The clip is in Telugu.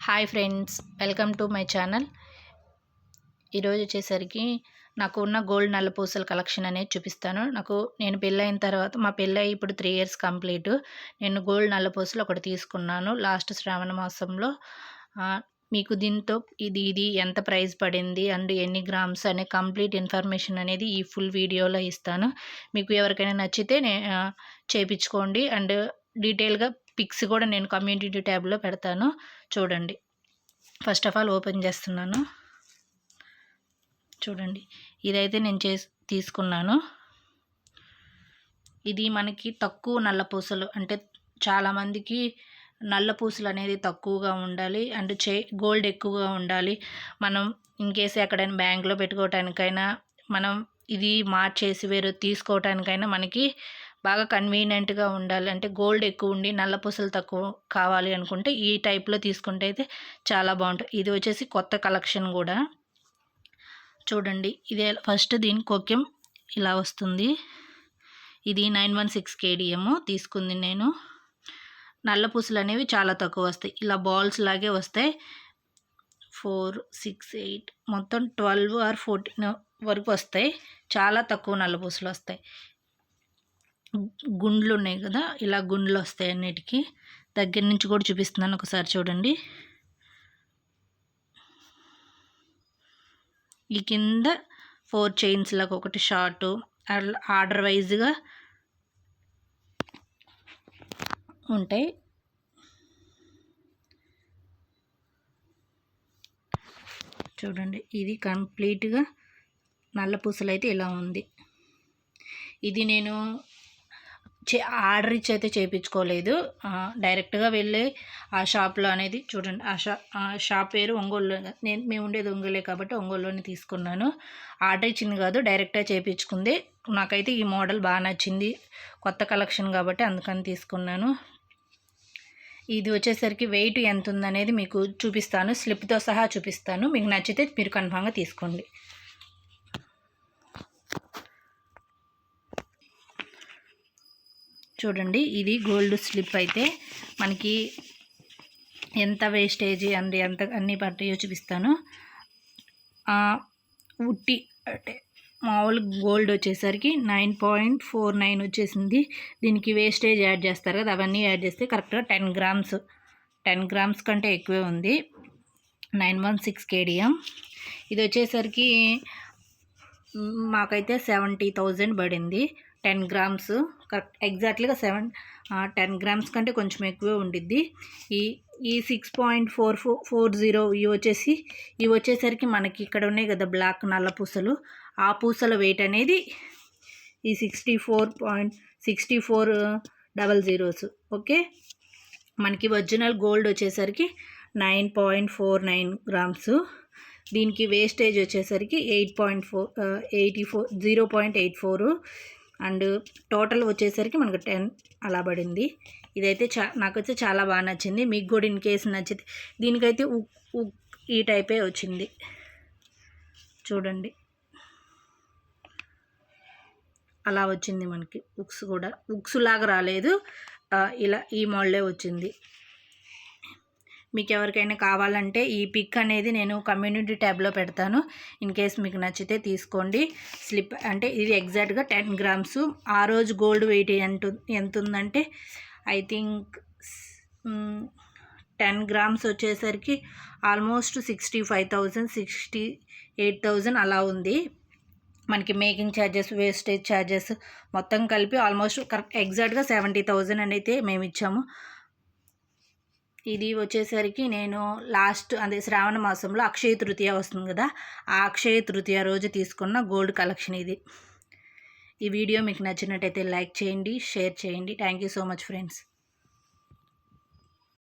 Hi friends, welcome to my channel. ఈరోజు వచ్చేసరికి నాకు ఉన్న గోల్డ్ నల్లపూసల కలెక్షన్ అనేది చూపిస్తాను. నేను పెళ్ళైన తర్వాత మా పెళ్ళై ఇప్పుడు 3 ఇయర్స్ కంప్లీట్. నేను గోల్డ్ నల్లపూసలు ఒకటి తీసుకున్నాను లాస్ట్ శ్రావణ మాసంలో. మీకు దీంతో ఇది ఎంత ప్రైస్ పడింది అండ్ ఎన్ని గ్రామ్స్ అనే కంప్లీట్ ఇన్ఫర్మేషన్ అనేది ఈ ఫుల్ వీడియోలో ఇస్తాను. మీకు ఎవరికైనా నచ్చితే చేయించుకోండి. అండ్ డీటెయిల్గా పిక్స్ కూడా నేను కమ్యూనిటీ ట్యాబ్లో పెడతాను, చూడండి. ఫస్ట్ ఆఫ్ ఆల్ ఓపెన్ చేస్తున్నాను, చూడండి. ఇదైతే నేను తీసుకున్నాను. ఇది మనకి తక్కువ నల్లపూసలు, అంటే చాలామందికి నల్లపూసలు అనేది తక్కువగా ఉండాలి అండ్ గోల్డ్ ఎక్కువగా ఉండాలి. మనం ఇన్ కేసు ఎక్కడైనా బ్యాంక్లో పెట్టుకోవటానికైనా, మనం ఇది మార్చేసి వేరే తీసుకోవటానికైనా మనకి బాగా కన్వీనియంట్గా ఉండాలి. అంటే గోల్డ్ ఎక్కువ ఉండి నల్లపూసలు తక్కువ కావాలి అనుకుంటే ఈ టైప్లో తీసుకుంటే అయితే చాలా బాగుంటుంది. ఇది వచ్చేసి కొత్త కలెక్షన్ కూడా, చూడండి. ఇదే ఫస్ట్ దీని కొక్కెం ఇలా వస్తుంది. ఇది 916 kdm తీసుకుంది నేను. నల్లపూసలు అనేవి చాలా తక్కువ వస్తాయి, ఇలా బాల్స్ లాగే వస్తాయి. 4, 6, 8 మొత్తం 12 or 14 వరకు వస్తాయి. చాలా తక్కువ నల్లపూసలు వస్తాయి. గుండ్లు ఉన్నాయి కదా, ఇలా గుండ్లు వస్తాయి అన్నిటికీ. దగ్గర నుంచి కూడా చూపిస్తున్నాను, ఒకసారి చూడండి. ఈ కింద 4 చైన్స్ లాగా ఒకటి షార్ట్ ఆర్డర్ వైజ్గా ఉంటాయి. చూడండి, ఇది కంప్లీట్గా నల్లపూసలు అయితే ఇలా ఉంది. ఇది నేను ఆర్డర్ ఇచ్చి అయితే చేయించుకోలేదు, డైరెక్ట్గా వెళ్ళి ఆ షాప్లో అనేది, చూడండి. ఆ షాప్ పేరు ఒంగోలు. మేము ఉండేది ఒంగోలే కాబట్టి ఒంగోలులోనే తీసుకున్నాను. ఆర్డర్ ఇచ్చింది కాదు, డైరెక్ట్గా చేయించుకుంది. నాకైతే ఈ మోడల్ బాగా నచ్చింది, కొత్త కలెక్షన్ కాబట్టి అందుకని తీసుకున్నాను. ఇది వచ్చేసరికి వెయిట్ ఎంత ఉందనేది మీకు చూపిస్తాను, స్లిప్తో సహా చూపిస్తాను. మీకు నచ్చితే మీరు కన్ఫామ్గా తీసుకోండి. చూడండి, ఇది గోల్డ్ స్లిప్. అయితే మనకి ఎంత వేస్టేజ్ అండ్ ఎంత అన్నీ పట్టాయో చూపిస్తాను. ఉట్టి అంటే మామూలు గోల్డ్ వచ్చేసరికి 9.49 వచ్చేసింది. దీనికి వేస్టేజ్ యాడ్ చేస్తారు కదా, అవన్నీ యాడ్ చేస్తే కరెక్ట్గా 10 గ్రామ్స్ కంటే ఎక్కువే ఉంది. 916 kdm. ఇది వచ్చేసరికి మాకైతే 70,000 పడింది. 10 గ్రామ్స్ కరెక్ట్, ఎగ్జాక్ట్లీగా 10 గ్రామ్స్ కంటే కొంచెం ఎక్కువే ఉండిద్ది. ఈ 6.440 ఇవి వచ్చేసరికి మనకి ఇక్కడ ఉన్నాయి కదా బ్లాక్ నల్ల పూసలు, ఆ పూసల వెయిట్ అనేది ఈ 64.6400. ఓకే, మనకి ఒరిజినల్ గోల్డ్ వచ్చేసరికి 9.49 గ్రామ్స్. దీనికి వేస్టేజ్ వచ్చేసరికి 0.84 అండ్ టోటల్ వచ్చేసరికి మనకు 10 అలా పడింది. ఇదైతే నాకైతే చాలా బాగా నచ్చింది. మీకు కూడా ఇన్ కేసు నచ్చితే, దీనికైతే ఈ టైపే వచ్చింది, చూడండి. అలా వచ్చింది మనకి. ఉక్స్ లాగా రాలేదు, ఇలా ఈ మోడలే వచ్చింది. మీకు ఎవరికైనా కావాలంటే ఈ పిక్ అనేది నేను కమ్యూనిటీ ట్యాబ్లో పెడతాను. ఇన్ కేస్ మీకు నచ్చితే తీసుకోండి. స్లిప్ అంటే ఇది ఎగ్జాక్ట్గా 10 గ్రామ్స్. ఆ రోజు గోల్డ్ వెయిట్ ఎంత ఉందంటే ఐ థింక్ 10 గ్రామ్స్ వచ్చేసరికి ఆల్మోస్ట్ 65,000 68,000 అలా ఉంది. మనకి మేకింగ్ ఛార్జెస్, వేస్టేజ్ ఛార్జెస్ మొత్తం కలిపి ఆల్మోస్ట్ కరెక్ట్ ఎగ్జాక్ట్గా 70,000 అని అయితే మేము ఇచ్చాము. ఇది వచ్చేసరికి నేను అదే శ్రావణ మాసంలో అక్షయ తృతీయ వస్తుంది కదా, ఆ అక్షయ తృతీయ రోజు తీసుకున్న గోల్డ్ కలెక్షన్ ఇది. ఈ వీడియో మీకు నచ్చినట్టయితే లైక్ చేయండి, షేర్ చేయండి. Thank you so much friends.